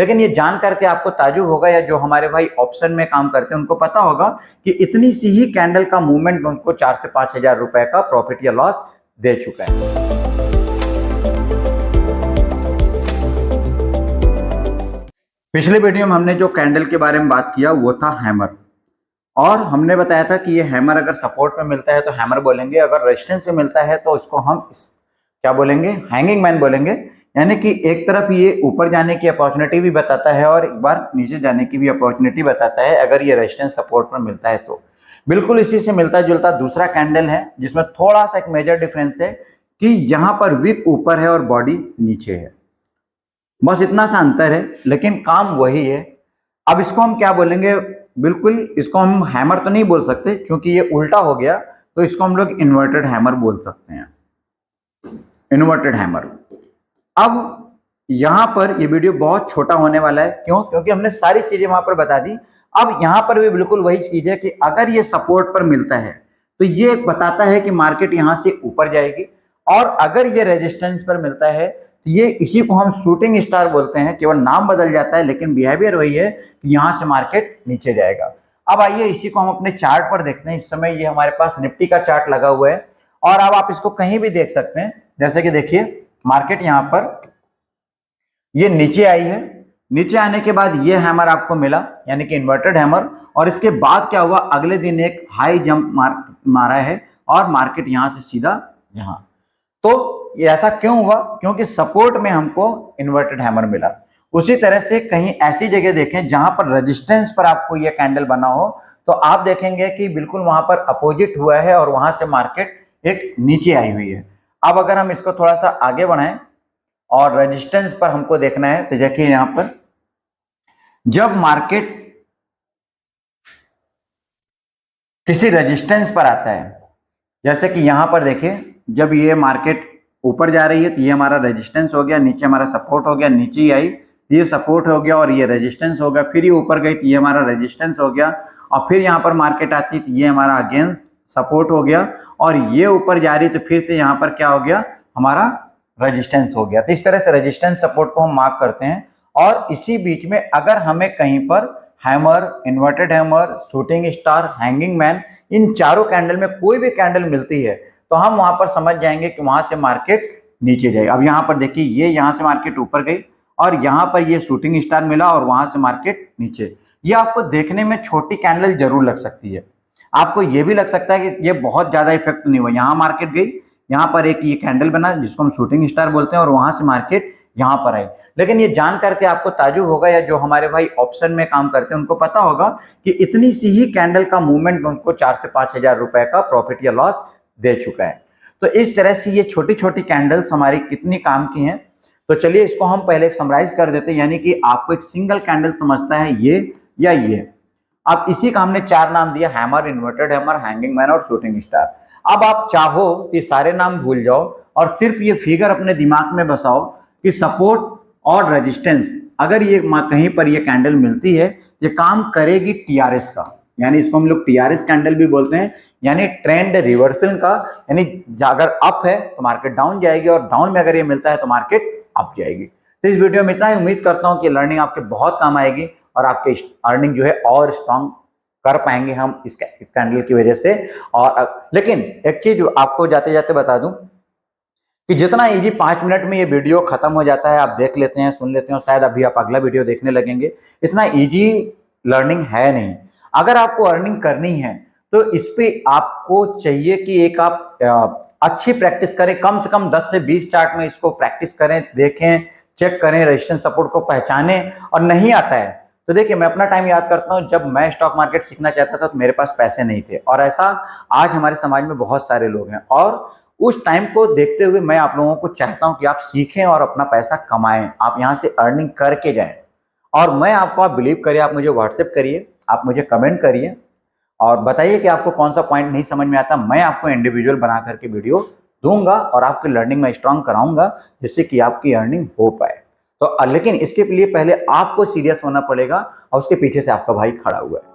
लेकिन ये जान करके आपको ताजुब होगा, या जो हमारे भाई ऑप्शन में काम करते हैं उनको पता होगा कि इतनी सी ही कैंडल का मूवमेंट उनको 4 से 5 हजार रुपए का प्रॉफिट या लॉस दे चुका है। पिछले वीडियो में हमने जो कैंडल के बारे में बात किया वो था हैमर, और हमने बताया था कि ये हैमर अगर सपोर्ट में मिलता है तो हैमर बोलेंगे, अगर रेजिस्टेंस में मिलता है तो इसको हम क्या बोलेंगे, हैंगिंग मैन बोलेंगे। यानी कि एक तरफ ये ऊपर जाने की अपॉर्चुनिटी भी बताता है और एक बार नीचे जाने की भी अपॉर्चुनिटी बताता है अगर ये रेजिस्टेंस सपोर्ट पर मिलता है तो। बिल्कुल इसी से मिलता जुलता दूसरा कैंडल है जिसमें थोड़ा सा एक मेजर डिफरेंस है कि यहाँ पर विक ऊपर है और बॉडी नीचे है, बस इतना सा अंतर है, लेकिन काम वही है। अब इसको हम क्या बोलेंगे, बिल्कुल इसको हम हैमर तो नहीं बोल सकते क्योंकि ये उल्टा हो गया, तो इसको हम लोग इन्वर्टेड हैमर बोल सकते हैं, इन्वर्टेड हैमर। अब यहां पर ये वीडियो बहुत छोटा होने वाला है, क्यों? क्योंकि हमने सारी चीजें वहां पर बता दी। अब यहां पर भी बिल्कुल वही चीज है कि अगर ये सपोर्ट पर मिलता है तो ये बताता है कि मार्केट यहां से ऊपर जाएगी, और अगर ये रेजिस्टेंस पर मिलता है तो ये इसी को हम शूटिंग स्टार बोलते हैं, केवल नाम बदल जाता है लेकिन बिहेवियर वही है कि यहां से मार्केट नीचे जाएगा। अब आइए इसी को हम अपने चार्ट पर देखते हैं। इस समय ये हमारे पास निफ्टी का चार्ट लगा हुआ है, और अब आप इसको कहीं भी देख सकते हैं। जैसे कि देखिए मार्केट यहां पर ये नीचे आई है, नीचे आने के बाद ये हैमर आपको मिला यानी कि इन्वर्टेड हैमर, और इसके बाद क्या हुआ, अगले दिन एक हाई जंप मारा है और मार्केट यहां से सीधा यहां। तो ये ऐसा क्यों हुआ? क्योंकि सपोर्ट में हमको इन्वर्टेड हैमर मिला। उसी तरह से कहीं ऐसी जगह देखें जहां पर रेजिस्टेंस पर आपको ये कैंडल बना हो तो आप देखेंगे कि बिल्कुल वहां पर अपोजिट हुआ है और वहां से मार्केट एक नीचे आई हुई है। अब अगर हम इसको थोड़ा सा आगे बढ़ाएं और रेजिस्टेंस पर हमको देखना है तो देखिए यहां पर जब मार्केट किसी रेजिस्टेंस पर आता है, जैसे कि यहां पर देखिए जब ये मार्केट ऊपर जा रही है तो ये हमारा रेजिस्टेंस हो गया, नीचे हमारा सपोर्ट हो गया, नीचे ही आई तो ये सपोर्ट हो गया और ये रेजिस्टेंस हो गया, फिर ये ऊपर गई तो ये हमारा रेजिस्टेंस हो गया, और फिर यहाँ पर मार्केट आती तो ये हमारा अगेन सपोर्ट हो गया, और ये ऊपर जा रही तो फिर से यहाँ पर क्या हो गया, हमारा रेजिस्टेंस हो गया। तो इस तरह से रेजिस्टेंस सपोर्ट को हम मार्क करते हैं। और इसी बीच में अगर हमें कहीं पर hammer, inverted hammer, shooting star, hanging man, इन चारों कैंडल में कोई भी कैंडल मिलती है तो हम वहां पर समझ जाएंगे कि वहां से मार्केट नीचे जाएगी। अब यहाँ पर देखिए ये यहाँ से मार्केट ऊपर गई और यहाँ पर ये शूटिंग स्टार मिला और वहां से मार्केट नीचे। ये आपको देखने में छोटी कैंडल जरूर लग सकती है, आपको ये भी लग सकता है कि ये बहुत ज्यादा इफेक्ट नहीं हुआ। यहाँ मार्केट गई, यहाँ पर एक ये कैंडल बना जिसको हम शूटिंग स्टार बोलते हैं, और वहां से मार्केट यहाँ पर आई। लेकिन ये जान करके आपको ताजुब होगा, या जो हमारे भाई ऑप्शन में काम करते हैं उनको पता होगा कि इतनी सी ही कैंडल का मूवमेंट उनको 4 से 5 हजार रुपए का प्रॉफिट या लॉस दे चुका है। तो इस तरह से ये छोटी छोटी कैंडल्स हमारी कितनी काम की हैं, तो चलिए इसको हम पहले समराइज कर देते हैं। यानी कि आपको एक सिंगल कैंडल समझता है ये या ये, अब इसी का हमने 4 नाम दिया, hammer, inverted hammer, hanging man और शूटिंग स्टार। अब आप चाहो तो ये सारे नाम भूल जाओ और सिर्फ ये फिगर अपने दिमाग में बसाओ कि सपोर्ट और रेजिस्टेंस, अगर ये कहीं पर ये कैंडल मिलती है ये काम करेगी टीआरएस का, यानी इसको हम लोग टीआरएस कैंडल भी बोलते हैं, यानी ट्रेंड रिवर्सल का। यानी अगर अप है तो मार्केट डाउन जाएगी और डाउन में अगर ये मिलता है तो मार्केट अप जाएगी। तो इस वीडियो में इतना ही, उम्मीद करता हूं कि लर्निंग आपके बहुत काम आएगी और आपके अर्निंग जो है और स्ट्रांग कर पाएंगे हम इस कैंडल की वजह से। और लेकिन एक चीज आपको जाते जाते बता दूं कि जितना इजी 5 मिनट में ये वीडियो खत्म हो जाता है, आप देख लेते हैं, सुन लेते हैं, शायद अभी आप अगला वीडियो देखने लगेंगे, इतना इजी लर्निंग है नहीं। अगर आपको अर्निंग करनी है तो इस पे आपको चाहिए कि एक आप अच्छी प्रैक्टिस करें, कम से कम 10 से 20 चार्ट में इसको प्रैक्टिस करें, देखें, चेक करें, रेजिस्टेंस सपोर्ट को पहचानें। और नहीं आता है तो देखिए मैं अपना टाइम याद करता हूं, जब मैं स्टॉक मार्केट सीखना चाहता था तो मेरे पास पैसे नहीं थे, और ऐसा आज हमारे समाज में बहुत सारे लोग हैं। और उस टाइम को देखते हुए मैं आप लोगों को चाहता हूं कि आप सीखें और अपना पैसा कमाएं, आप यहां से अर्निंग करके जाएं। और मैं आपको, आप बिलीव करिए, आप मुझे व्हाट्सएप करिए, आप मुझे कमेंट करिए और बताइए कि आपको कौन सा पॉइंट नहीं समझ में आता। मैं आपको इंडिविजुअल बना करके वीडियो दूंगा और आपकी लर्निंग में स्ट्रांग कराऊंगा जिससे कि आपकी अर्निंग हो पाए। तो लेकिन इसके लिए पहले आपको सीरियस होना पड़ेगा और उसके पीछे से आपका भाई खड़ा हुआ है।